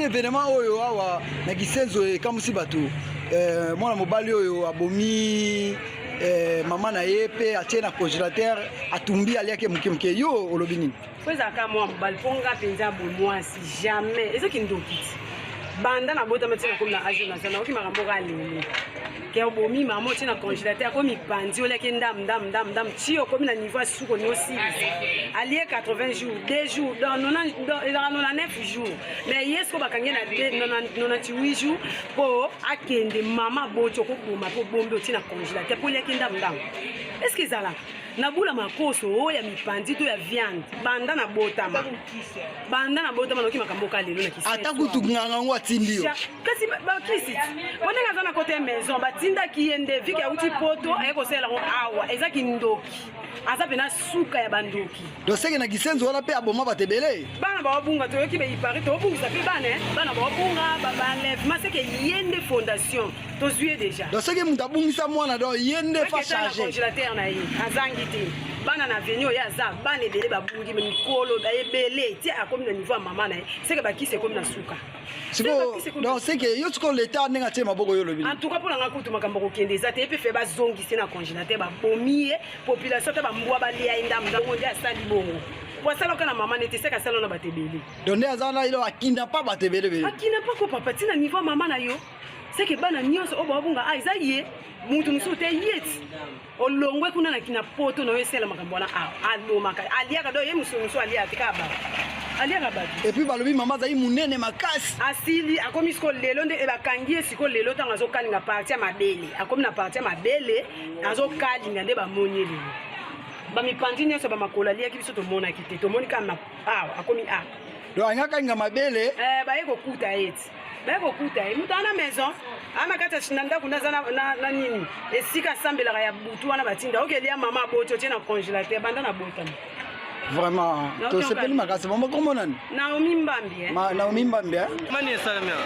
Événement oyo awa na Gisenzo ekamusi bato mwana mobali oyo abomi mama na ye pe atie na congélateur atumbi aliaki muke yo olobi nini kweza ka mwa mobali ponga penza bomwasi jamais ezaki ndokiti banda na bota matina comme na age na sana oki makambo ka lelo ke obomi mama tina congélateur ko mi pandi oleki ndam tio comme na niveau suko no 6 allié 80 jours 2 jours dans 99 jours mais yesko bakangi na 98 jours po akende mama bocho ko boma po bombe tina congélateur po leki ndam est-ce que ça là na bula makoso oya mipandi to ya viande banda na botama noki makambo ka lelo na kisi ata kutunganga ngwa tindio kasi ba kisi bonde ngaza na côté maison batinda kiende viki auti poto ayeko sela ngo awa ezaki ndoki aza pena suka ya bandoki do seke na Gisenzo wala pe aboma batebele bana ba bunga to yoki be ipari to bunga pe bana ba bunga ba lève ma seke yende fondation to zuye déjà do seke mutabungisa mwana do yende fa charger congélateur na yi azangi bana na venio ya za bana ebele babungi mikolo ba ebele ti akomi na niveau ya mama na ye seke bakisi ekomi na suka siko donc seke yo tiko l'état nenga tie maboko yo lobi en tout cas pour nga kutu makambo kokende za te pe fe ba zongisi na congélateur ba bomiye population ta ba mbwa ba lia indam ndango ndia sali bongo pour ça lokana mama nete seka sala na batebele donné azana ilo akinda pa batebele akina pa ko papa tina niveau mama na yo seke bana nyonso obabunga aiza ye muntu musute yeti olongwe kuna na kina poto no yesela makambo na alomaka aliaka do ye muso aliaka kaba aliaka ba et puis balobi mama za munene makasi asili akomi siko lelo nde ebakangie siko lelo tanga zo kalinga parti ya mabele akomi na parti ya mabele azo kalinga nde ba monyele ba mipandi nyonso ba makola aliaki biso to mona kite to monika na akomi do angaka nga mabele ba yeko kuta yeti beko kuta mutana maison ama kata shinanda kuna na nini esika sambela ya butu wana batinda okelia mama boto tena congélateur banda na bota vraiment to sepeli makasi mama comment nani Naomi Mbambi Naomi Mbambi mani esalamia